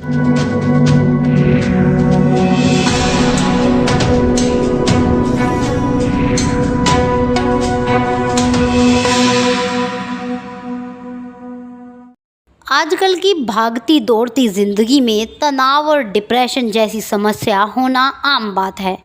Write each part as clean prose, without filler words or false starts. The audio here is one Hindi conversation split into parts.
आजकल की भागती दौड़ती ज़िंदगी में तनाव और डिप्रेशन जैसी समस्या होना आम बात है।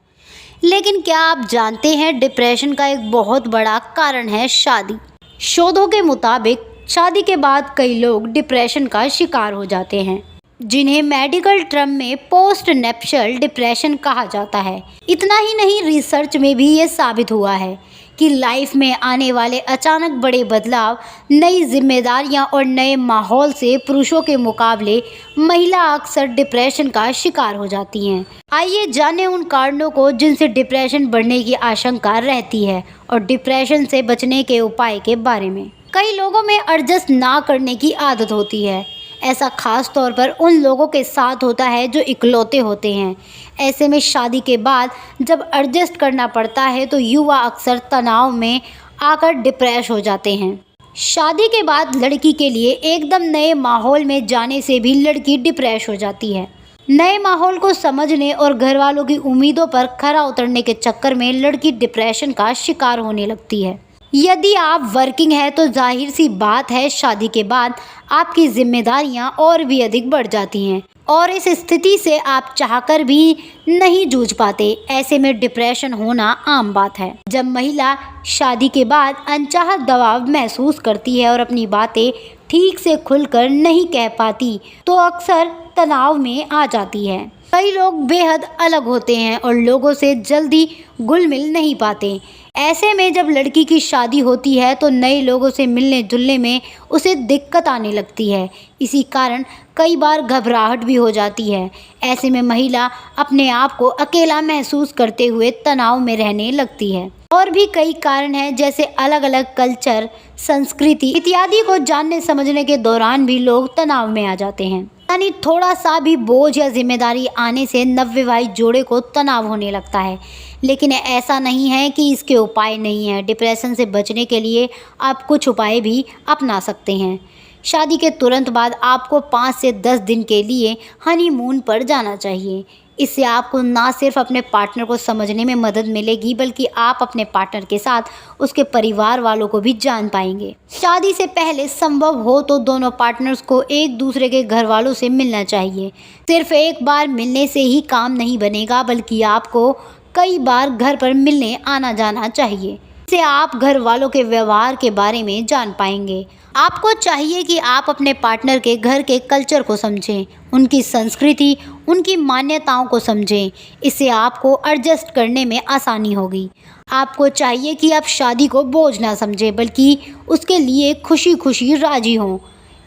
लेकिन क्या आप जानते हैं, डिप्रेशन का एक बहुत बड़ा कारण है शादी। शोधों के मुताबिक शादी के बाद कई लोग डिप्रेशन का शिकार हो जाते हैं, जिन्हें मेडिकल टर्म में पोस्ट नैप्शल डिप्रेशन कहा जाता है। इतना ही नहीं, रिसर्च में भी ये साबित हुआ है कि लाइफ में आने वाले अचानक बड़े बदलाव, नई जिम्मेदारियां और नए माहौल से पुरुषों के मुकाबले महिला अक्सर डिप्रेशन का शिकार हो जाती हैं। आइए जानें उन कारणों को जिनसे डिप्रेशन बढ़ने की आशंका रहती है और डिप्रेशन से बचने के उपाय के बारे में। कई लोगों में एडजस्ट ना करने की आदत होती है। ऐसा खास तौर पर उन लोगों के साथ होता है जो इकलौते होते हैं। ऐसे में शादी के बाद जब एडजस्ट करना पड़ता है तो युवा अक्सर तनाव में आकर डिप्रेस हो जाते हैं। शादी के बाद लड़की के लिए एकदम नए माहौल में जाने से भी लड़की डिप्रेस हो जाती है। नए माहौल को समझने और घर वालों की उम्मीदों पर खरा उतरने के चक्कर में लड़की डिप्रेशन का शिकार होने लगती है। यदि आप वर्किंग है तो जाहिर सी बात है, शादी के बाद आपकी जिम्मेदारियां और भी अधिक बढ़ जाती हैं और इस स्थिति से आप चाहकर भी नहीं जूझ पाते। ऐसे में डिप्रेशन होना आम बात है। जब महिला शादी के बाद अनचाहा दबाव महसूस करती है और अपनी बातें ठीक से खुलकर नहीं कह पाती तो अक्सर तनाव में आ जाती है। कई लोग बेहद अलग होते हैं और लोगों से जल्दी घुल मिल नहीं पाते। ऐसे में जब लड़की की शादी होती है तो नए लोगों से मिलने जुलने में उसे दिक्कत आने लगती है। इसी कारण कई बार घबराहट भी हो जाती है। ऐसे में महिला अपने आप को अकेला महसूस करते हुए तनाव में रहने लगती है। और भी कई कारण हैं, जैसे अलग अलग कल्चर, संस्कृति इत्यादि को जानने समझने के दौरान भी लोग तनाव में आ जाते हैं। यानी थोड़ा सा भी बोझ या जिम्मेदारी आने से नवविवाहित जोड़े को तनाव होने लगता है। लेकिन ऐसा नहीं है कि इसके उपाय नहीं है। डिप्रेशन से बचने के लिए आप कुछ उपाय भी अपना सकते हैं। शादी के तुरंत बाद आपको 5 से 10 दिन के लिए हनीमून पर जाना चाहिए। इससे आपको ना सिर्फ अपने पार्टनर को समझने में मदद मिलेगी, बल्कि आप अपने पार्टनर के साथ उसके परिवार वालों को भी जान पाएंगे। शादी से पहले संभव हो तो दोनों पार्टनर्स को एक दूसरे के घर वालों से मिलना चाहिए। सिर्फ एक बार मिलने से ही काम नहीं बनेगा, बल्कि आपको कई बार घर पर मिलने आना जाना चाहिए। इससे आप घर वालों के व्यवहार के बारे में जान पाएंगे। आपको चाहिए कि आप अपने पार्टनर के घर के कल्चर को समझें, उनकी संस्कृति, उनकी मान्यताओं को समझें। इससे आपको एडजस्ट करने में आसानी होगी। आपको चाहिए कि आप शादी को बोझ ना समझें, बल्कि उसके लिए खुशी खुशी राजी हों।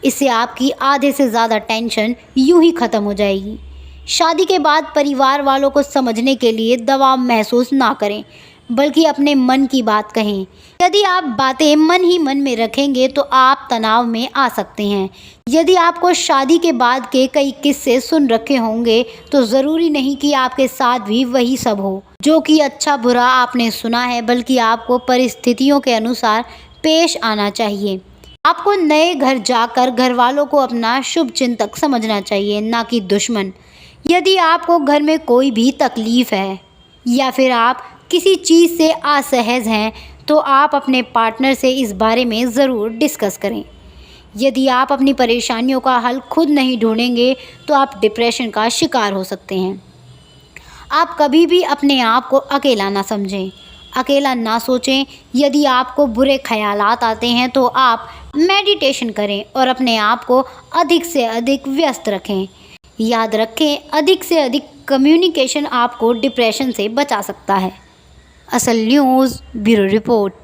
इससे आपकी आधे से ज़्यादा टेंशन यूं ही ख़त्म हो जाएगी। शादी के बाद परिवार वालों को समझने के लिए दबाव महसूस ना करें, बल्कि अपने मन की बात कहें। यदि आप बातें मन ही मन में रखेंगे तो आप तनाव में आ सकते हैं। यदि आपको शादी के बाद के कई किस्से सुन रखे होंगे तो ज़रूरी नहीं कि आपके साथ भी वही सब हो जो कि अच्छा बुरा आपने सुना है, बल्कि आपको परिस्थितियों के अनुसार पेश आना चाहिए। आपको नए घर जाकर घर वालों को अपना शुभ चिंतक समझना चाहिए, ना कि दुश्मन। यदि आपको घर में कोई भी तकलीफ़ है या फिर आप किसी चीज़ से असहज हैं तो आप अपने पार्टनर से इस बारे में ज़रूर डिस्कस करें। यदि आप अपनी परेशानियों का हल खुद नहीं ढूंढेंगे तो आप डिप्रेशन का शिकार हो सकते हैं। आप कभी भी अपने आप को अकेला ना समझें, अकेला ना सोचें। यदि आपको बुरे ख्यालात आते हैं तो आप मेडिटेशन करें और अपने आप को अधिक से अधिक व्यस्त रखें। याद रखें, अधिक से अधिक कम्युनिकेशन आपको डिप्रेशन से बचा सकता है। असल न्यूज़ ब्यूरो रिपोर्ट।